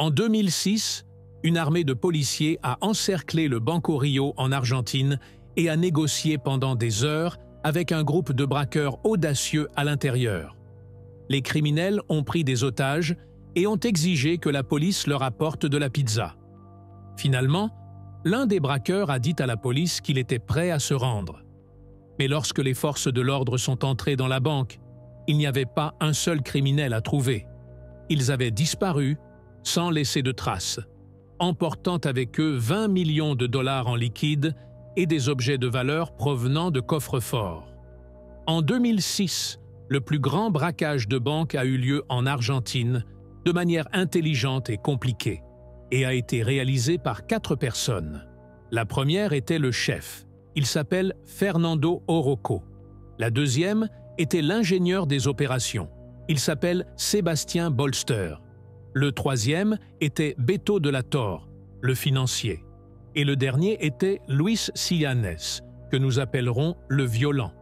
En 2006, une armée de policiers a encerclé le Banco Rio en Argentine et a négocié pendant des heures avec un groupe de braqueurs audacieux à l'intérieur. Les criminels ont pris des otages et ont exigé que la police leur apporte de la pizza. Finalement, l'un des braqueurs a dit à la police qu'il était prêt à se rendre. Mais lorsque les forces de l'ordre sont entrées dans la banque, il n'y avait pas un seul criminel à trouver. Ils avaient disparu sans laisser de traces, emportant avec eux 20 millions de dollars en liquide et des objets de valeur provenant de coffres-forts. En 2006, le plus grand braquage de banque a eu lieu en Argentine de manière intelligente et compliquée et a été réalisé par 4 personnes. La première était le chef. Il s'appelle Fernando Orocco. La deuxième était l'ingénieur des opérations. Il s'appelle Sébastien Bolster. Le troisième était Beto de la Torre, le financier. Et le dernier était Luis Sillanes, que nous appellerons le violent.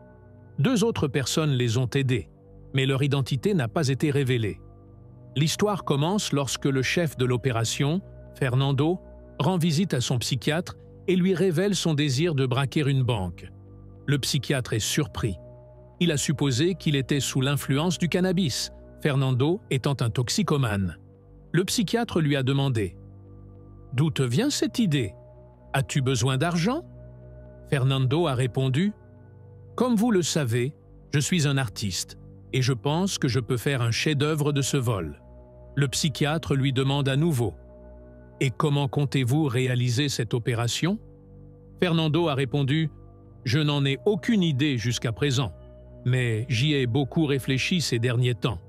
2 autres personnes les ont aidés, mais leur identité n'a pas été révélée. L'histoire commence lorsque le chef de l'opération, Fernando, rend visite à son psychiatre et lui révèle son désir de braquer une banque. Le psychiatre est surpris. Il a supposé qu'il était sous l'influence du cannabis, Fernando étant un toxicomane. Le psychiatre lui a demandé « D'où te vient cette idée? As-tu besoin d'argent ?» Fernando a répondu « Comme vous le savez, je suis un artiste et je pense que je peux faire un chef-d'œuvre de ce vol. » Le psychiatre lui demande à nouveau « Et comment comptez-vous réaliser cette opération ?» Fernando a répondu « Je n'en ai aucune idée jusqu'à présent, mais j'y ai beaucoup réfléchi ces derniers temps. »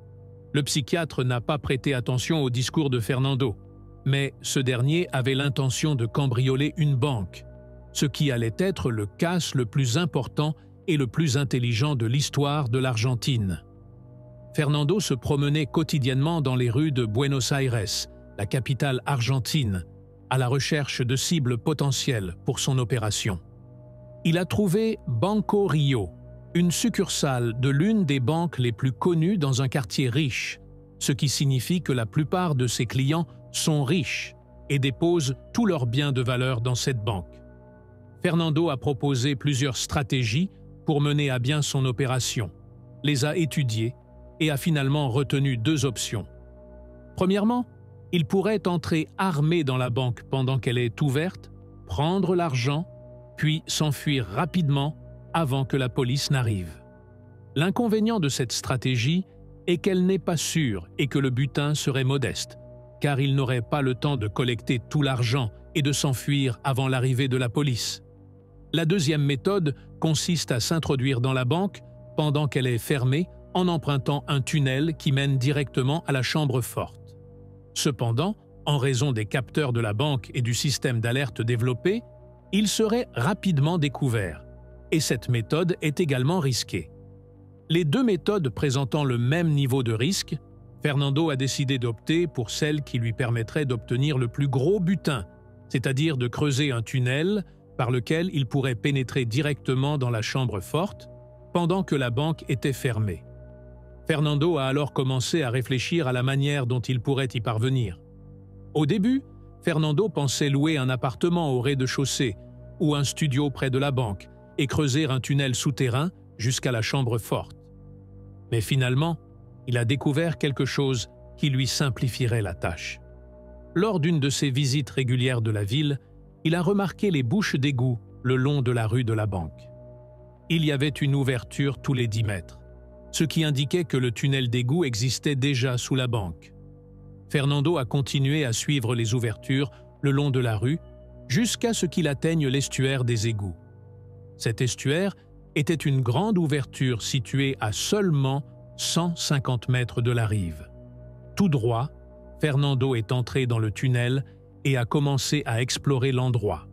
Le psychiatre n'a pas prêté attention au discours de Fernando, mais ce dernier avait l'intention de cambrioler une banque, ce qui allait être le casse le plus important et le plus intelligent de l'histoire de l'Argentine. Fernando se promenait quotidiennement dans les rues de Buenos Aires, la capitale argentine, à la recherche de cibles potentielles pour son opération. Il a trouvé Banco Rio, une succursale de l'une des banques les plus connues dans un quartier riche, ce qui signifie que la plupart de ses clients sont riches et déposent tous leurs biens de valeur dans cette banque. Fernando a proposé plusieurs stratégies pour mener à bien son opération, les a étudiées et a finalement retenu 2 options. Premièrement, il pourrait entrer armé dans la banque pendant qu'elle est ouverte, prendre l'argent, puis s'enfuir rapidement avant que la police n'arrive. L'inconvénient de cette stratégie est qu'elle n'est pas sûre et que le butin serait modeste, car il n'aurait pas le temps de collecter tout l'argent et de s'enfuir avant l'arrivée de la police. La deuxième méthode consiste à s'introduire dans la banque pendant qu'elle est fermée en empruntant un tunnel qui mène directement à la chambre forte. Cependant, en raison des capteurs de la banque et du système d'alerte développé, il serait rapidement découvert, et cette méthode est également risquée. Les 2 méthodes présentant le même niveau de risque, Fernando a décidé d'opter pour celle qui lui permettrait d'obtenir le plus gros butin, c'est-à-dire de creuser un tunnel par lequel il pourrait pénétrer directement dans la chambre forte pendant que la banque était fermée. Fernando a alors commencé à réfléchir à la manière dont il pourrait y parvenir. Au début, Fernando pensait louer un appartement au rez-de-chaussée ou un studio près de la banque et creuser un tunnel souterrain jusqu'à la chambre forte. Mais finalement, il a découvert quelque chose qui lui simplifierait la tâche. Lors d'une de ses visites régulières de la ville, il a remarqué les bouches d'égout le long de la rue de la banque. Il y avait une ouverture tous les 10 mètres, ce qui indiquait que le tunnel d'égout existait déjà sous la banque. Fernando a continué à suivre les ouvertures le long de la rue jusqu'à ce qu'il atteigne l'estuaire des égouts. Cet estuaire était une grande ouverture située à seulement 150 mètres de la rive. Tout droit, Fernando est entré dans le tunnel et a commencé à explorer l'endroit.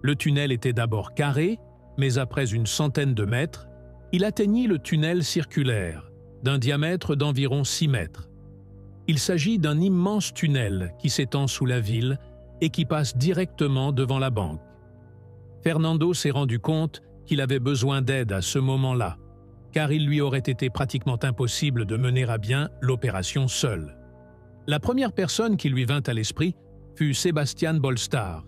Le tunnel était d'abord carré, mais après une centaine de mètres, il atteignit le tunnel circulaire, d'un diamètre d'environ 6 mètres. Il s'agit d'un immense tunnel qui s'étend sous la ville et qui passe directement devant la banque. Fernando s'est rendu compte qu'il avait besoin d'aide à ce moment-là, car il lui aurait été pratiquement impossible de mener à bien l'opération seul. La première personne qui lui vint à l'esprit fut Sebastian Bolstar,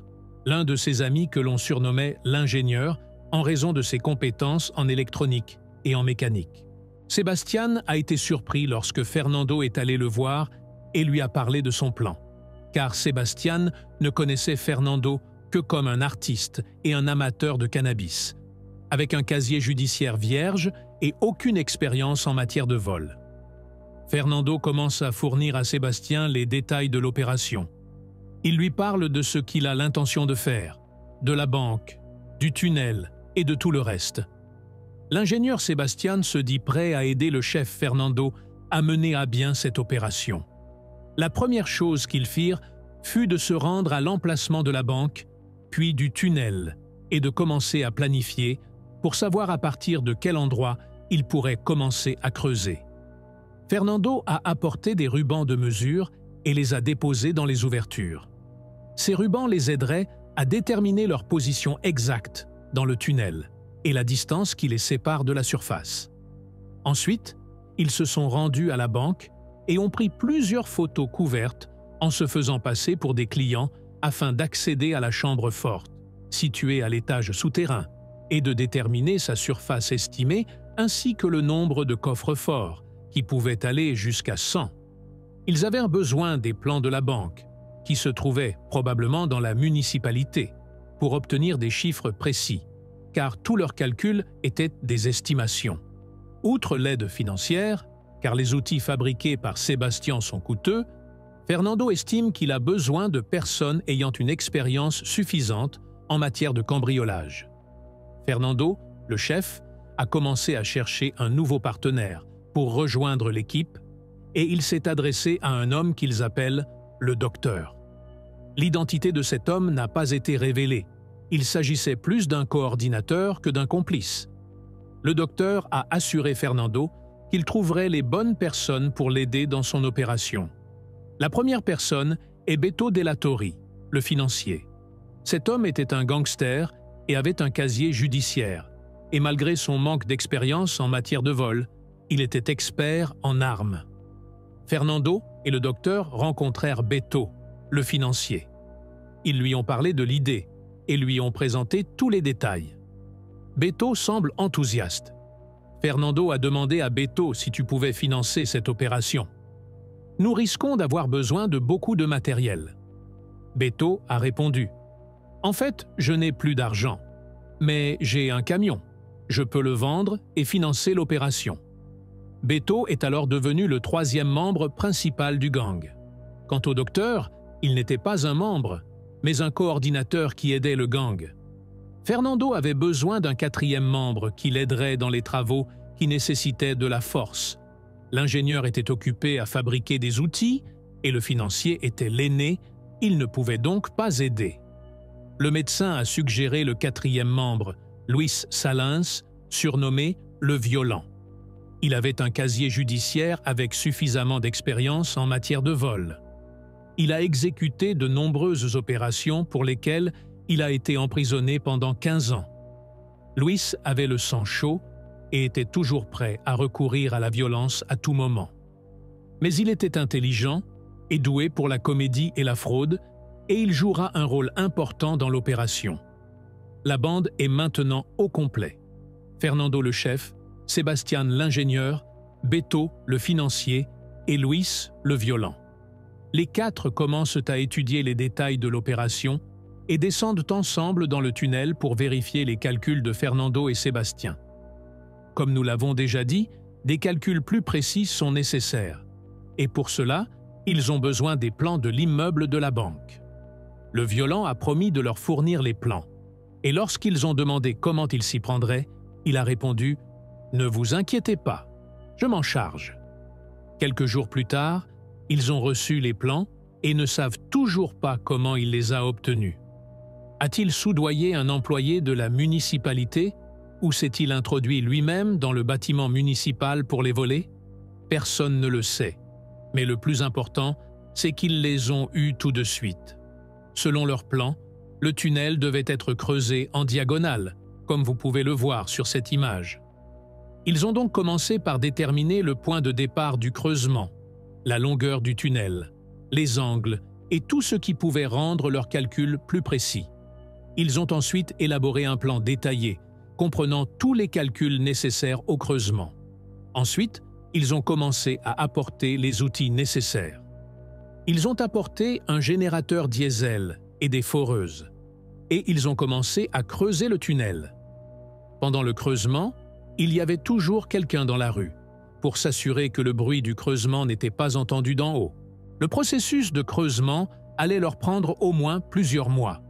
l'un de ses amis que l'on surnommait l'ingénieur en raison de ses compétences en électronique et en mécanique. Sebastian a été surpris lorsque Fernando est allé le voir et lui a parlé de son plan, car Sebastian ne connaissait Fernando que comme un artiste et un amateur de cannabis, avec un casier judiciaire vierge et aucune expérience en matière de vol. Fernando commence à fournir à Sébastien les détails de l'opération. Il lui parle de ce qu'il a l'intention de faire, de la banque, du tunnel et de tout le reste. L'ingénieur Sébastien se dit prêt à aider le chef Fernando à mener à bien cette opération. La première chose qu'ils firent fut de se rendre à l'emplacement de la banque, puis du tunnel, et de commencer à planifier pour savoir à partir de quel endroit ils pourraient commencer à creuser. Fernando a apporté des rubans de mesure et les a déposés dans les ouvertures. Ces rubans les aideraient à déterminer leur position exacte dans le tunnel et la distance qui les sépare de la surface. Ensuite, ils se sont rendus à la banque et ont pris plusieurs photos couvertes en se faisant passer pour des clients afin d'accéder à la chambre forte, située à l'étage souterrain, et de déterminer sa surface estimée ainsi que le nombre de coffres forts, qui pouvaient aller jusqu'à 100. Ils avaient besoin des plans de la banque, qui se trouvaient probablement dans la municipalité, pour obtenir des chiffres précis, car tous leurs calculs étaient des estimations. Outre l'aide financière, car les outils fabriqués par Sébastien sont coûteux, Fernando estime qu'il a besoin de personnes ayant une expérience suffisante en matière de cambriolage. Fernando, le chef, a commencé à chercher un nouveau partenaire pour rejoindre l'équipe et il s'est adressé à un homme qu'ils appellent le docteur. L'identité de cet homme n'a pas été révélée. Il s'agissait plus d'un coordinateur que d'un complice. Le docteur a assuré Fernando qu'il trouverait les bonnes personnes pour l'aider dans son opération. La première personne est Beto Della Torre, le financier. Cet homme était un gangster et avait un casier judiciaire, et malgré son manque d'expérience en matière de vol, il était expert en armes. Fernando et le docteur rencontrèrent Beto, le financier. Ils lui ont parlé de l'idée et lui ont présenté tous les détails. Beto semble enthousiaste. Fernando a demandé à Beto si tu pouvais financer cette opération. « Nous risquons d'avoir besoin de beaucoup de matériel. » Beto a répondu « En fait, je n'ai plus d'argent, mais j'ai un camion. Je peux le vendre et financer l'opération. » Beto est alors devenu le troisième membre principal du gang. Quant au docteur, il n'était pas un membre, mais un coordinateur qui aidait le gang. Fernando avait besoin d'un quatrième membre qui l'aiderait dans les travaux qui nécessitaient de la force. L'ingénieur était occupé à fabriquer des outils et le financier était l'aîné, il ne pouvait donc pas aider. Le médecin a suggéré le quatrième membre, Luis Salins, surnommé le Violent. Il avait un casier judiciaire avec suffisamment d'expérience en matière de vol. Il a exécuté de nombreuses opérations pour lesquelles il a été emprisonné pendant 15 ans. Luis avait le sang chaud et était toujours prêt à recourir à la violence à tout moment. Mais il était intelligent et doué pour la comédie et la fraude, et il jouera un rôle important dans l'opération. La bande est maintenant au complet. Fernando le chef, Sébastien l'ingénieur, Beto le financier et Luis le violent. Les quatre commencent à étudier les détails de l'opération et descendent ensemble dans le tunnel pour vérifier les calculs de Fernando et Sébastien. Comme nous l'avons déjà dit, des calculs plus précis sont nécessaires. Et pour cela, ils ont besoin des plans de l'immeuble de la banque. Le violent a promis de leur fournir les plans. Et lorsqu'ils ont demandé comment il s'y prendrait, il a répondu « Ne vous inquiétez pas, je m'en charge ». Quelques jours plus tard, ils ont reçu les plans et ne savent toujours pas comment il les a obtenus. A-t-il soudoyé un employé de la municipalité ou s'est-il introduit lui-même dans le bâtiment municipal pour les voler? Personne ne le sait. Mais le plus important, c'est qu'ils les ont eus tout de suite. Selon leur plan, le tunnel devait être creusé en diagonale, comme vous pouvez le voir sur cette image. Ils ont donc commencé par déterminer le point de départ du creusement, la longueur du tunnel, les angles et tout ce qui pouvait rendre leurs calculs plus précis. Ils ont ensuite élaboré un plan détaillé, comprenant tous les calculs nécessaires au creusement. Ensuite, ils ont commencé à apporter les outils nécessaires. Ils ont apporté un générateur diesel et des foreuses, et ils ont commencé à creuser le tunnel. Pendant le creusement, il y avait toujours quelqu'un dans la rue, pour s'assurer que le bruit du creusement n'était pas entendu d'en haut. Le processus de creusement allait leur prendre au moins plusieurs mois.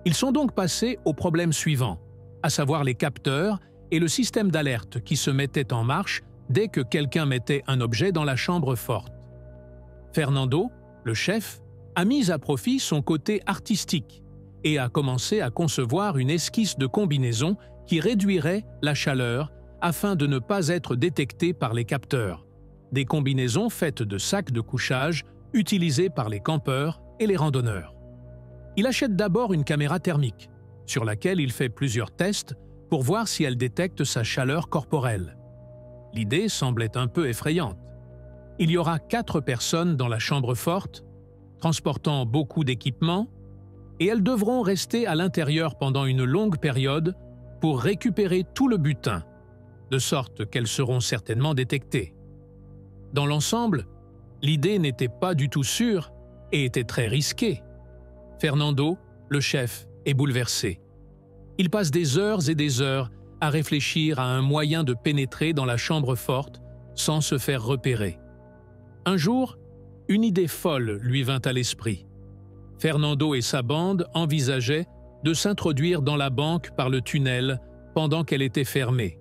Ils sont donc passés au problème suivant, à savoir les capteurs et le système d'alerte qui se mettait en marche dès que quelqu'un mettait un objet dans la chambre forte. Fernando, le chef, a mis à profit son côté artistique et a commencé à concevoir une esquisse de combinaison qui réduirait la chaleur afin de ne pas être détecté par les capteurs. Des combinaisons faites de sacs de couchage utilisés par les campeurs et les randonneurs. Il achète d'abord une caméra thermique, sur laquelle il fait plusieurs tests pour voir si elle détecte sa chaleur corporelle. L'idée semblait un peu effrayante. Il y aura 4 personnes dans la chambre forte, transportant beaucoup d'équipements, et elles devront rester à l'intérieur pendant une longue période pour récupérer tout le butin, de sorte qu'elles seront certainement détectées. Dans l'ensemble, l'idée n'était pas du tout sûre et était très risquée. Fernando, le chef, est bouleversé. Il passe des heures et des heures à réfléchir à un moyen de pénétrer dans la chambre forte sans se faire repérer. Un jour, une idée folle lui vint à l'esprit. Fernando et sa bande envisageaient de s'introduire dans la banque par le tunnel pendant qu'elle était fermée,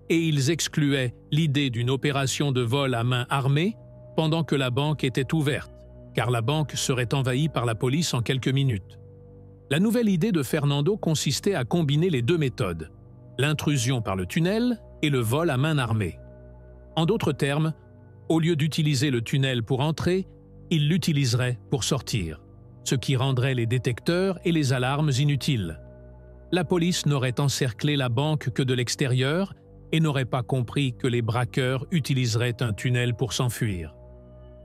et ils excluaient l'idée d'une opération de vol à main armée pendant que la banque était ouverte, car la banque serait envahie par la police en quelques minutes. La nouvelle idée de Fernando consistait à combiner les 2 méthodes, l'intrusion par le tunnel et le vol à main armée. En d'autres termes, au lieu d'utiliser le tunnel pour entrer, il l'utiliserait pour sortir, ce qui rendrait les détecteurs et les alarmes inutiles. La police n'aurait encerclé la banque que de l'extérieur et n'aurait pas compris que les braqueurs utiliseraient un tunnel pour s'enfuir.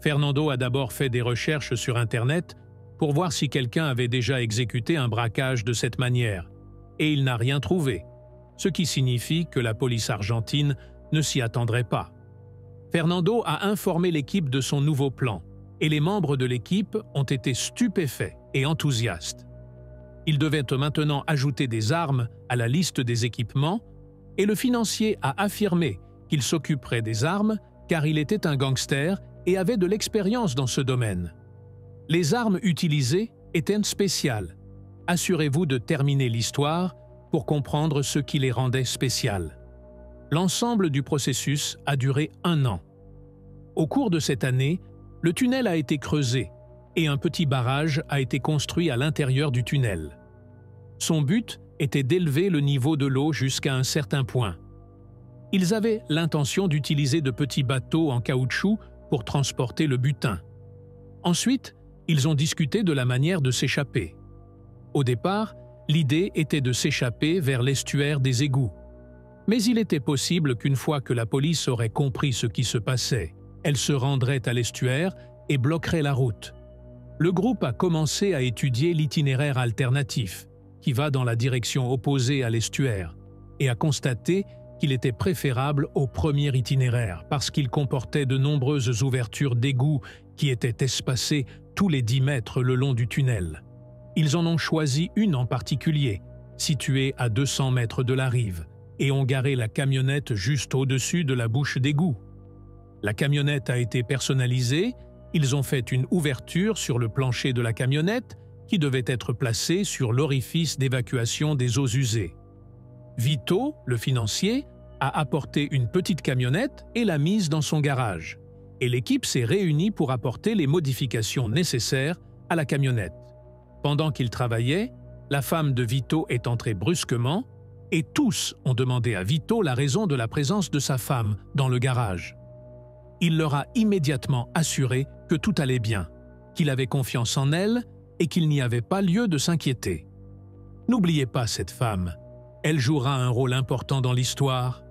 Fernando a d'abord fait des recherches sur Internet pour voir si quelqu'un avait déjà exécuté un braquage de cette manière, et il n'a rien trouvé, ce qui signifie que la police argentine ne s'y attendrait pas. Fernando a informé l'équipe de son nouveau plan, et les membres de l'équipe ont été stupéfaits et enthousiastes. Il devait maintenant ajouter des armes à la liste des équipements, et le financier a affirmé qu'il s'occuperait des armes car il était un gangster et avait de l'expérience dans ce domaine. Les armes utilisées étaient spéciales. Assurez-vous de terminer l'histoire pour comprendre ce qui les rendait spéciales. L'ensemble du processus a duré 1 an. Au cours de cette année, le tunnel a été creusé et un petit barrage a été construit à l'intérieur du tunnel. Son but était d'élever le niveau de l'eau jusqu'à un certain point. Ils avaient l'intention d'utiliser de petits bateaux en caoutchouc pour transporter le butin. Ensuite, ils ont discuté de la manière de s'échapper. Au départ, l'idée était de s'échapper vers l'estuaire des égouts. Mais il était possible qu'une fois que la police aurait compris ce qui se passait, elle se rendrait à l'estuaire et bloquerait la route. Le groupe a commencé à étudier l'itinéraire alternatif, qui va dans la direction opposée à l'estuaire, et a constaté qu'il était préférable au premier itinéraire parce qu'il comportait de nombreuses ouvertures d'égouts qui étaient espacées tous les 10 mètres le long du tunnel. Ils en ont choisi une en particulier, située à 200 mètres de la rive, et ont garé la camionnette juste au-dessus de la bouche d'égout. La camionnette a été personnalisée, ils ont fait une ouverture sur le plancher de la camionnette qui devait être placée sur l'orifice d'évacuation des eaux usées. Vito, le financier, a apporté une petite camionnette et l'a mise dans son garage, et l'équipe s'est réunie pour apporter les modifications nécessaires à la camionnette. Pendant qu'ils travaillaient, la femme de Vito est entrée brusquement et tous ont demandé à Vito la raison de la présence de sa femme dans le garage. Il leur a immédiatement assuré que tout allait bien, qu'il avait confiance en elle et qu'il n'y avait pas lieu de s'inquiéter. N'oubliez pas cette femme, elle jouera un rôle important dans l'histoire.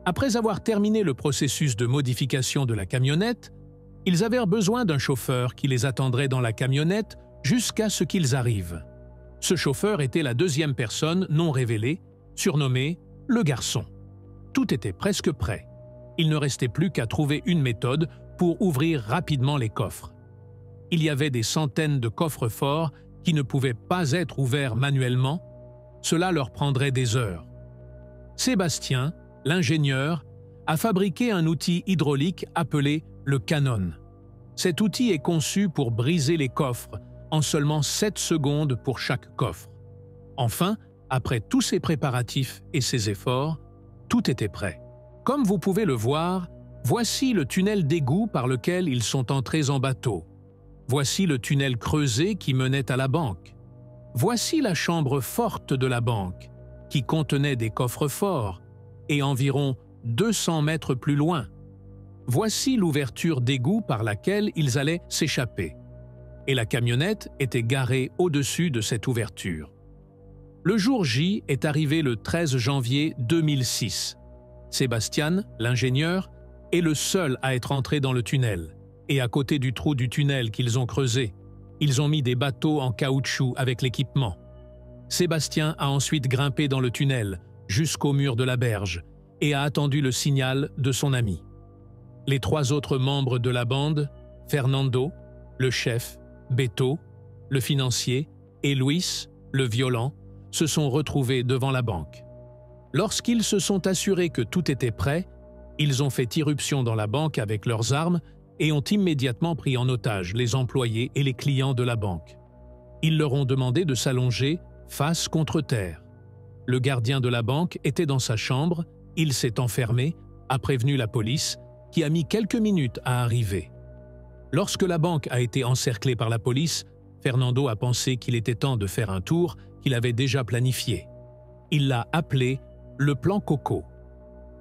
Après avoir terminé le processus de modification de la camionnette, Ils avaient besoin d'un chauffeur qui les attendrait dans la camionnette jusqu'à ce qu'ils arrivent. Ce chauffeur était la deuxième personne non révélée, surnommée « le garçon ». Tout était presque prêt. Il ne restait plus qu'à trouver une méthode pour ouvrir rapidement les coffres. Il y avait des centaines de coffres forts qui ne pouvaient pas être ouverts manuellement. Cela leur prendrait des heures. Sébastien, l'ingénieur, a fabriqué un outil hydraulique appelé le canon. Cet outil est conçu pour briser les coffres en seulement 7 secondes pour chaque coffre. Enfin, après tous ces préparatifs et ces efforts, tout était prêt. Comme vous pouvez le voir, voici le tunnel d'égout par lequel ils sont entrés en bateau. Voici le tunnel creusé qui menait à la banque. Voici la chambre forte de la banque, qui contenait des coffres forts, et environ 200 mètres plus loin. Voici l'ouverture d'égout par laquelle ils allaient s'échapper. Et la camionnette était garée au-dessus de cette ouverture. Le jour J est arrivé le 13 janvier 2006. Sébastien, l'ingénieur, est le seul à être entré dans le tunnel. Et à côté du trou du tunnel qu'ils ont creusé, ils ont mis des bateaux en caoutchouc avec l'équipement. Sébastien a ensuite grimpé dans le tunnel jusqu'au mur de la berge et a attendu le signal de son ami. Les 3 autres membres de la bande, Fernando, le chef, Beto, le financier, et Luis, le violent, se sont retrouvés devant la banque. Lorsqu'ils se sont assurés que tout était prêt, ils ont fait irruption dans la banque avec leurs armes et ont immédiatement pris en otage les employés et les clients de la banque. Ils leur ont demandé de s'allonger face contre terre. Le gardien de la banque était dans sa chambre, il s'est enfermé, a prévenu la police, qui a mis quelques minutes à arriver. Lorsque la banque a été encerclée par la police, Fernando a pensé qu'il était temps de faire un tour qu'il avait déjà planifié. Il l'a appelé le plan Coco.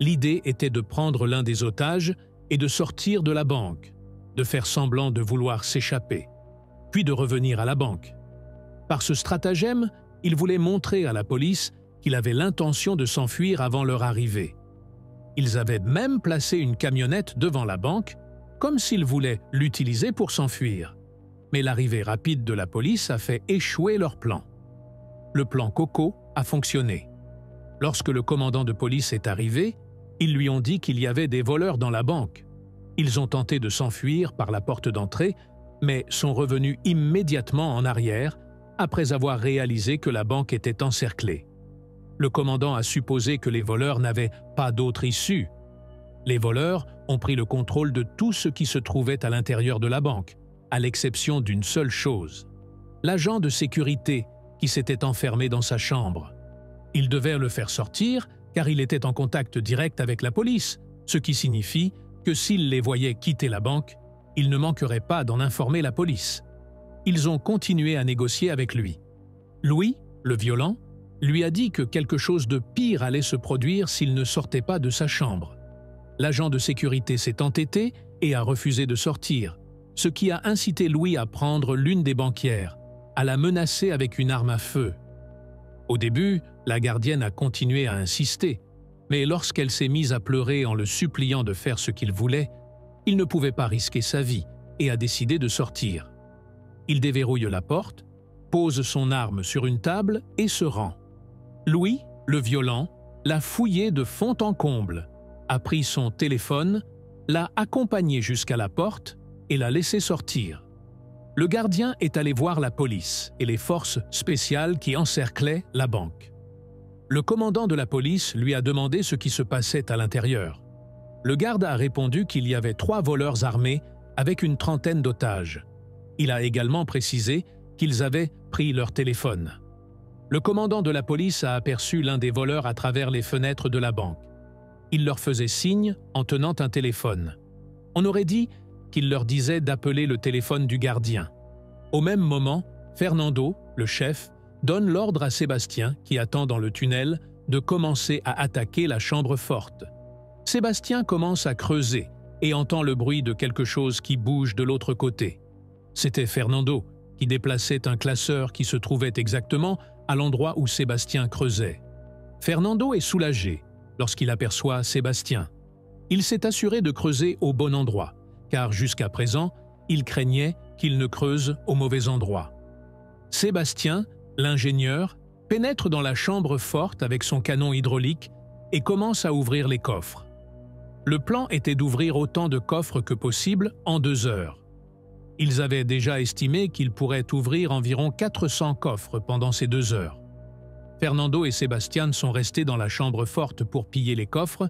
L'idée était de prendre l'un des otages et de sortir de la banque, de faire semblant de vouloir s'échapper, puis de revenir à la banque. Par ce stratagème, il voulait montrer à la police qu'il avait l'intention de s'enfuir avant leur arrivée. Ils avaient même placé une camionnette devant la banque, comme s'ils voulaient l'utiliser pour s'enfuir. Mais l'arrivée rapide de la police a fait échouer leur plan. Le plan Coco a fonctionné. Lorsque le commandant de police est arrivé, ils lui ont dit qu'il y avait des voleurs dans la banque. Ils ont tenté de s'enfuir par la porte d'entrée, mais sont revenus immédiatement en arrière après avoir réalisé que la banque était encerclée. Le commandant a supposé que les voleurs n'avaient pas d'autre issue. Les voleurs ont pris le contrôle de tout ce qui se trouvait à l'intérieur de la banque, à l'exception d'une seule chose. L'agent de sécurité qui s'était enfermé dans sa chambre. Ils devaient le faire sortir car il était en contact direct avec la police, ce qui signifie que s'ils les voyaient quitter la banque, ils ne manqueraient pas d'en informer la police. Ils ont continué à négocier avec lui. Louis, le violent, lui a dit que quelque chose de pire allait se produire s'il ne sortait pas de sa chambre. L'agent de sécurité s'est entêté et a refusé de sortir, ce qui a incité Louis à prendre l'une des banquières, à la menacer avec une arme à feu. Au début, la gardienne a continué à insister, mais lorsqu'elle s'est mise à pleurer en le suppliant de faire ce qu'il voulait, il ne pouvait pas risquer sa vie et a décidé de sortir. Il déverrouille la porte, pose son arme sur une table et se rend. Louis, le violent, l'a fouillé de fond en comble, a pris son téléphone, l'a accompagné jusqu'à la porte et l'a laissé sortir. Le gardien est allé voir la police et les forces spéciales qui encerclaient la banque. Le commandant de la police lui a demandé ce qui se passait à l'intérieur. Le garde a répondu qu'il y avait 3 voleurs armés avec une trentaine d'otages. Il a également précisé qu'ils avaient pris leur téléphone. Le commandant de la police a aperçu l'un des voleurs à travers les fenêtres de la banque. Il leur faisait signe en tenant un téléphone. On aurait dit qu'il leur disait d'appeler le téléphone du gardien. Au même moment, Fernando, le chef, donne l'ordre à Sébastien, qui attend dans le tunnel, de commencer à attaquer la chambre forte. Sébastien commence à creuser et entend le bruit de quelque chose qui bouge de l'autre côté. C'était Fernando, qui déplaçait un classeur qui se trouvait exactement à l'endroit où Sébastien creusait. Fernando est soulagé lorsqu'il aperçoit Sébastien. Il s'est assuré de creuser au bon endroit, car jusqu'à présent, il craignait qu'il ne creuse au mauvais endroit. Sébastien, l'ingénieur, pénètre dans la chambre forte avec son canon hydraulique et commence à ouvrir les coffres. Le plan était d'ouvrir autant de coffres que possible en 2 heures. Ils avaient déjà estimé qu'ils pourraient ouvrir environ 400 coffres pendant ces 2 heures. Fernando et Sébastien sont restés dans la chambre forte pour piller les coffres,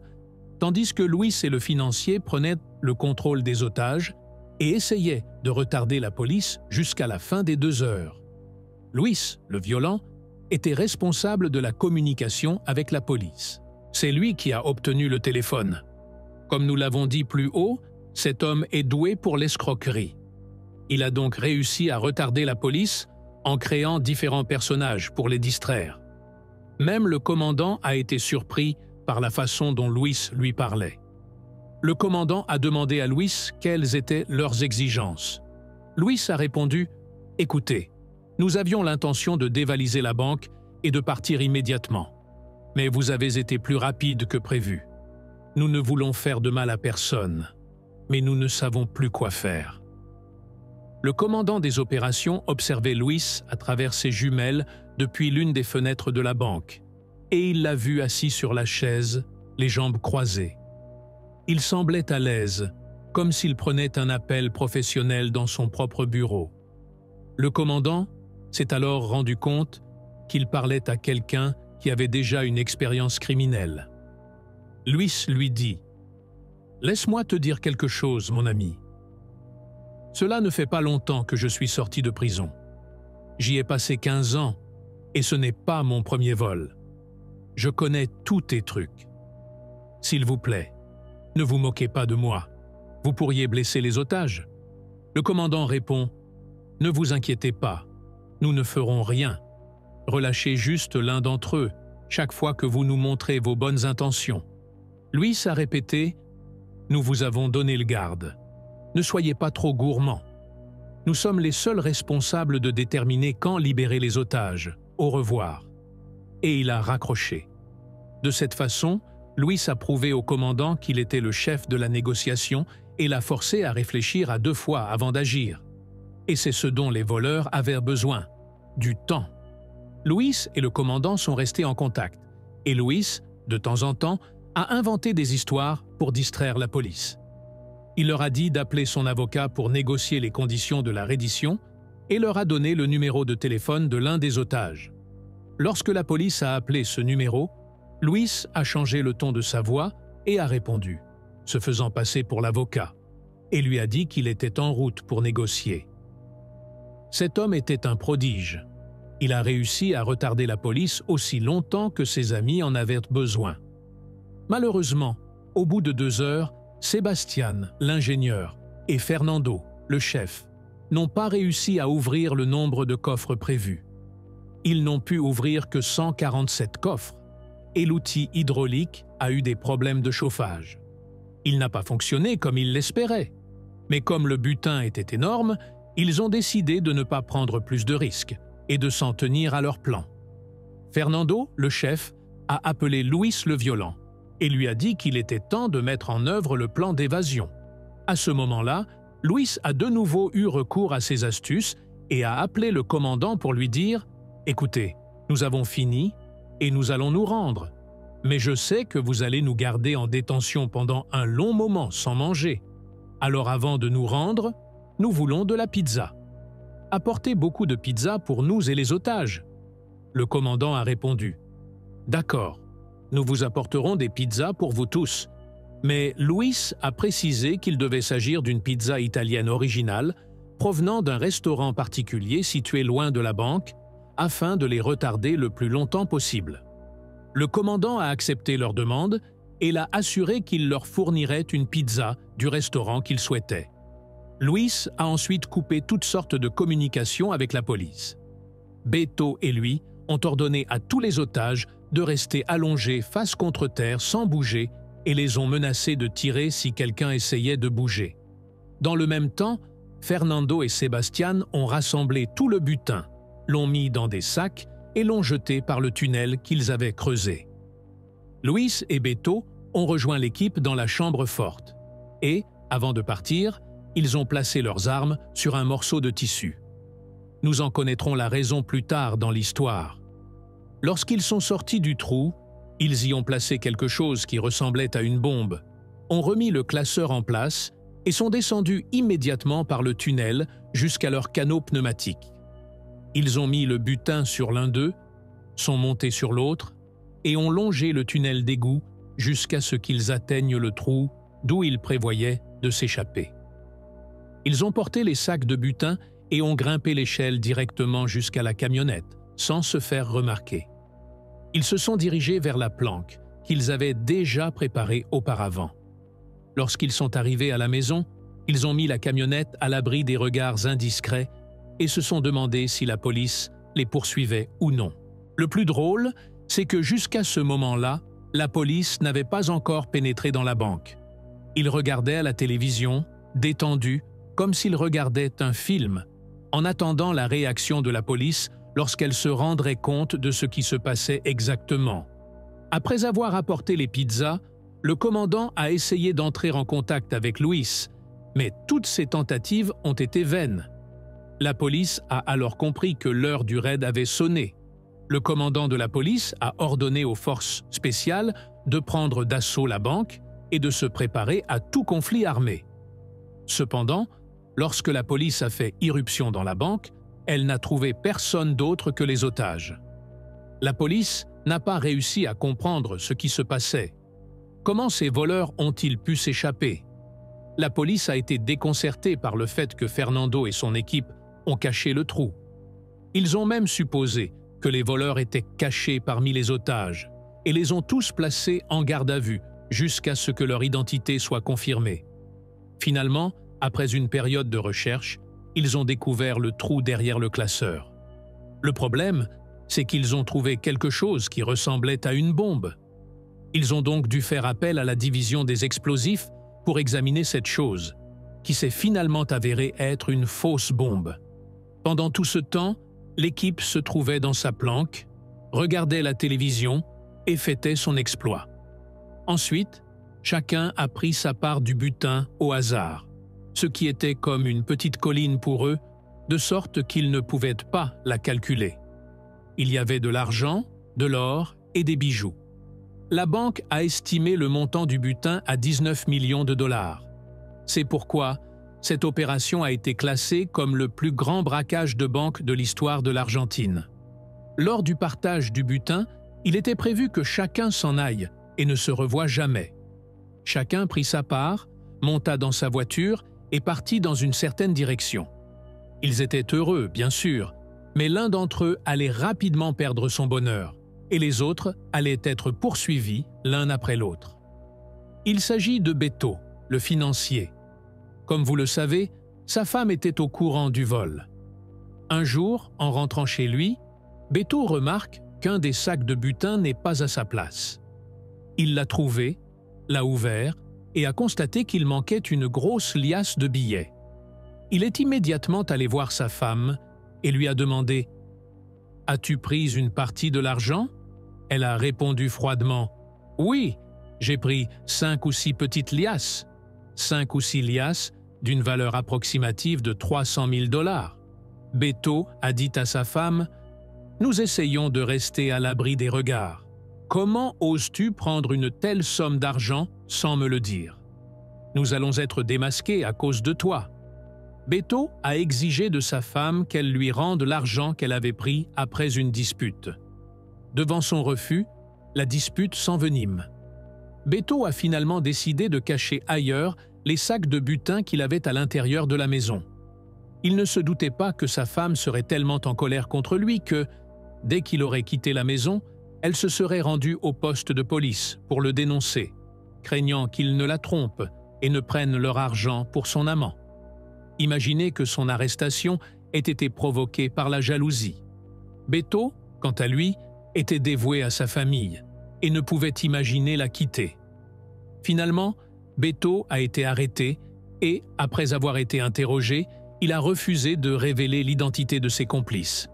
tandis que Luis et le financier prenaient le contrôle des otages et essayaient de retarder la police jusqu'à la fin des 2 heures. Luis, le violent, était responsable de la communication avec la police. C'est lui qui a obtenu le téléphone. Comme nous l'avons dit plus haut, cet homme est doué pour l'escroquerie. Il a donc réussi à retarder la police en créant différents personnages pour les distraire. Même le commandant a été surpris par la façon dont Luis lui parlait. Le commandant a demandé à Luis quelles étaient leurs exigences. Luis a répondu « Écoutez, nous avions l'intention de dévaliser la banque et de partir immédiatement. Mais vous avez été plus rapide que prévu. Nous ne voulons faire de mal à personne, mais nous ne savons plus quoi faire. » Le commandant des opérations observait Luis à travers ses jumelles depuis l'une des fenêtres de la banque, et il l'a vu assis sur la chaise, les jambes croisées. Il semblait à l'aise, comme s'il prenait un appel professionnel dans son propre bureau. Le commandant s'est alors rendu compte qu'il parlait à quelqu'un qui avait déjà une expérience criminelle. Luis lui dit « Laisse-moi te dire quelque chose, mon ami. Cela ne fait pas longtemps que je suis sorti de prison. J'y ai passé 15 ans, et ce n'est pas mon premier vol. Je connais tous tes trucs. S'il vous plaît, ne vous moquez pas de moi. Vous pourriez blesser les otages. » Le commandant répond « Ne vous inquiétez pas, nous ne ferons rien. Relâchez juste l'un d'entre eux, chaque fois que vous nous montrez vos bonnes intentions. » Luis a répété « Nous vous avons donné le garde. Ne soyez pas trop gourmands. Nous sommes les seuls responsables de déterminer quand libérer les otages. Au revoir. » Et il a raccroché. De cette façon, Luis a prouvé au commandant qu'il était le chef de la négociation et l'a forcé à réfléchir à 2 fois avant d'agir. Et c'est ce dont les voleurs avaient besoin, du temps. Luis et le commandant sont restés en contact, et Luis, de temps en temps, a inventé des histoires pour distraire la police. Il leur a dit d'appeler son avocat pour négocier les conditions de la reddition et leur a donné le numéro de téléphone de l'un des otages. Lorsque la police a appelé ce numéro, Luis a changé le ton de sa voix et a répondu, se faisant passer pour l'avocat, et lui a dit qu'il était en route pour négocier. Cet homme était un prodige. Il a réussi à retarder la police aussi longtemps que ses amis en avaient besoin. Malheureusement, au bout de 2 heures, Sébastien, l'ingénieur, et Fernando, le chef, n'ont pas réussi à ouvrir le nombre de coffres prévus. Ils n'ont pu ouvrir que 147 coffres, et l'outil hydraulique a eu des problèmes de chauffage. Il n'a pas fonctionné comme ils l'espéraient, mais comme le butin était énorme, ils ont décidé de ne pas prendre plus de risques et de s'en tenir à leur plan. Fernando, le chef, a appelé Luis le violent et lui a dit qu'il était temps de mettre en œuvre le plan d'évasion. À ce moment-là, Luis a de nouveau eu recours à ses astuces et a appelé le commandant pour lui dire « Écoutez, nous avons fini et nous allons nous rendre. Mais je sais que vous allez nous garder en détention pendant un long moment sans manger. Alors avant de nous rendre, nous voulons de la pizza. Apportez beaucoup de pizza pour nous et les otages. » Le commandant a répondu « D'accord, nous vous apporterons des pizzas pour vous tous. » Mais Luis a précisé qu'il devait s'agir d'une pizza italienne originale provenant d'un restaurant particulier situé loin de la banque, afin de les retarder le plus longtemps possible. Le commandant a accepté leur demande et l'a assuré qu'il leur fournirait une pizza du restaurant qu'ils souhaitaient. Luis a ensuite coupé toutes sortes de communications avec la police. Beto et lui ont ordonné à tous les otages de rester allongés face contre terre sans bouger et les ont menacés de tirer si quelqu'un essayait de bouger. Dans le même temps, Fernando et Sébastien ont rassemblé tout le butin, l'ont mis dans des sacs et l'ont jeté par le tunnel qu'ils avaient creusé. Luis et Beto ont rejoint l'équipe dans la chambre forte et, avant de partir, ils ont placé leurs armes sur un morceau de tissu. Nous en connaîtrons la raison plus tard dans l'histoire. Lorsqu'ils sont sortis du trou, ils y ont placé quelque chose qui ressemblait à une bombe, ont remis le classeur en place et sont descendus immédiatement par le tunnel jusqu'à leur canot pneumatique. Ils ont mis le butin sur l'un d'eux, sont montés sur l'autre et ont longé le tunnel d'égout jusqu'à ce qu'ils atteignent le trou d'où ils prévoyaient de s'échapper. Ils ont porté les sacs de butin et ont grimpé l'échelle directement jusqu'à la camionnette, sans se faire remarquer. Ils se sont dirigés vers la planque qu'ils avaient déjà préparée auparavant. Lorsqu'ils sont arrivés à la maison, ils ont mis la camionnette à l'abri des regards indiscrets et se sont demandé si la police les poursuivait ou non. Le plus drôle, c'est que jusqu'à ce moment-là, la police n'avait pas encore pénétré dans la banque. Ils regardaient à la télévision, détendus, comme s'ils regardaient un film, en attendant la réaction de la police lorsqu'elle se rendrait compte de ce qui se passait exactement. Après avoir apporté les pizzas, le commandant a essayé d'entrer en contact avec Louis, mais toutes ses tentatives ont été vaines. La police a alors compris que l'heure du raid avait sonné. Le commandant de la police a ordonné aux forces spéciales de prendre d'assaut la banque et de se préparer à tout conflit armé. Cependant, lorsque la police a fait irruption dans la banque, elle n'a trouvé personne d'autre que les otages. La police n'a pas réussi à comprendre ce qui se passait. Comment ces voleurs ont-ils pu s'échapper? La police a été déconcertée par le fait que Fernando et son équipe ont caché le trou. Ils ont même supposé que les voleurs étaient cachés parmi les otages et les ont tous placés en garde à vue jusqu'à ce que leur identité soit confirmée. Finalement, après une période de recherche, ils ont découvert le trou derrière le classeur. Le problème, c'est qu'ils ont trouvé quelque chose qui ressemblait à une bombe. Ils ont donc dû faire appel à la division des explosifs pour examiner cette chose, qui s'est finalement avérée être une fausse bombe. Pendant tout ce temps, l'équipe se trouvait dans sa planque, regardait la télévision et fêtait son exploit. Ensuite, chacun a pris sa part du butin au hasard, ce qui était comme une petite colline pour eux, de sorte qu'ils ne pouvaient pas la calculer. Il y avait de l'argent, de l'or et des bijoux. La banque a estimé le montant du butin à 19 millions de dollars. C'est pourquoi cette opération a été classée comme le plus grand braquage de banque de l'histoire de l'Argentine. Lors du partage du butin, il était prévu que chacun s'en aille et ne se revoie jamais. Chacun prit sa part, monta dans sa voiture et partit dans une certaine direction. Ils étaient heureux, bien sûr, mais l'un d'entre eux allait rapidement perdre son bonheur et les autres allaient être poursuivis l'un après l'autre. Il s'agit de Beto, le financier. Comme vous le savez, sa femme était au courant du vol. Un jour, en rentrant chez lui, Beto remarque qu'un des sacs de butin n'est pas à sa place. Il l'a trouvé, l'a ouvert et a constaté qu'il manquait une grosse liasse de billets. Il est immédiatement allé voir sa femme et lui a demandé « As-tu pris une partie de l'argent ?» Elle a répondu froidement « Oui, j'ai pris 5 ou 6 petites liasses. 5 ou 6 liasses d'une valeur approximative de 300 000 $. Beto a dit à sa femme « Nous essayons de rester à l'abri des regards. Comment oses-tu prendre une telle somme d'argent sans me le dire? Nous allons être démasqués à cause de toi. » Beto a exigé de sa femme qu'elle lui rende l'argent qu'elle avait pris après une dispute. Devant son refus, la dispute s'envenime. Beto a finalement décidé de cacher ailleurs les sacs de butin qu'il avait à l'intérieur de la maison. Il ne se doutait pas que sa femme serait tellement en colère contre lui que, dès qu'il aurait quitté la maison, elle se serait rendue au poste de police pour le dénoncer, craignant qu'il ne la trompe et ne prenne leur argent pour son amant. Imaginez que son arrestation ait été provoquée par la jalousie. Beto, quant à lui, était dévoué à sa famille et ne pouvait imaginer la quitter. Finalement, Beto a été arrêté et, après avoir été interrogé, il a refusé de révéler l'identité de ses complices.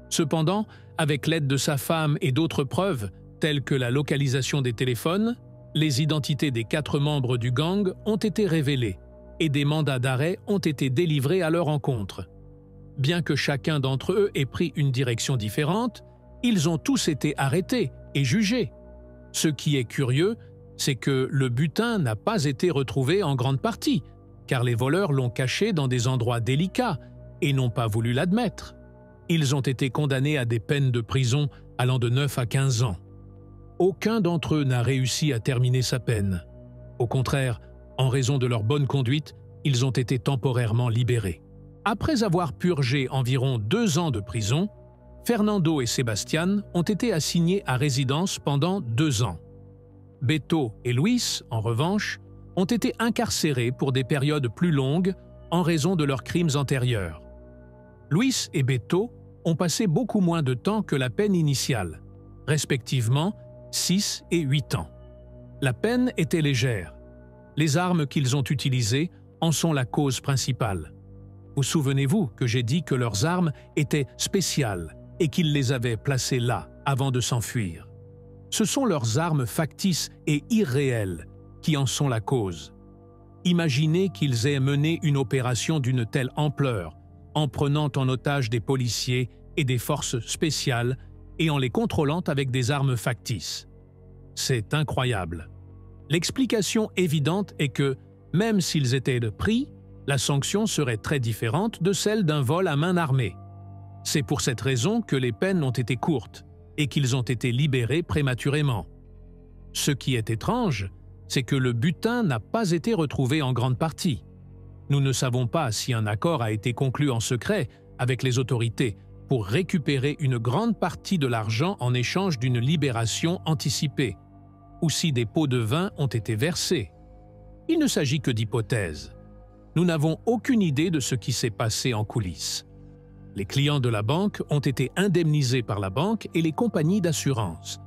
Cependant, avec l'aide de sa femme et d'autres preuves, telles que la localisation des téléphones, les identités des 4 membres du gang ont été révélées et des mandats d'arrêt ont été délivrés à leur encontre. Bien que chacun d'entre eux ait pris une direction différente, ils ont tous été arrêtés et jugés. Ce qui est curieux, c'est que le butin n'a pas été retrouvé en grande partie, car les voleurs l'ont caché dans des endroits délicats et n'ont pas voulu l'admettre. Ils ont été condamnés à des peines de prison allant de 9 à 15 ans. Aucun d'entre eux n'a réussi à terminer sa peine. Au contraire, en raison de leur bonne conduite, ils ont été temporairement libérés. Après avoir purgé environ 2 ans de prison, Fernando et Sebastián ont été assignés à résidence pendant 2 ans. Beto et Luis, en revanche, ont été incarcérés pour des périodes plus longues en raison de leurs crimes antérieurs. Luis et Beto ont passé beaucoup moins de temps que la peine initiale, respectivement 6 et 8 ans. La peine était légère. Les armes qu'ils ont utilisées en sont la cause principale. Vous souvenez-vous que j'ai dit que leurs armes étaient spéciales et qu'ils les avaient placées là avant de s'enfuir. Ce sont leurs armes factices et irréelles qui en sont la cause. Imaginez qu'ils aient mené une opération d'une telle ampleur, en prenant en otage des policiers et des forces spéciales et en les contrôlant avec des armes factices. C'est incroyable. L'explication évidente est que, même s'ils étaient pris, la sanction serait très différente de celle d'un vol à main armée. C'est pour cette raison que les peines ont été courtes et qu'ils ont été libérés prématurément. Ce qui est étrange, c'est que le butin n'a pas été retrouvé en grande partie. Nous ne savons pas si un accord a été conclu en secret avec les autorités pour récupérer une grande partie de l'argent en échange d'une libération anticipée, ou si des pots de vin ont été versés. Il ne s'agit que d'hypothèses. Nous n'avons aucune idée de ce qui s'est passé en coulisses. Les clients de la banque ont été indemnisés par la banque et les compagnies d'assurance.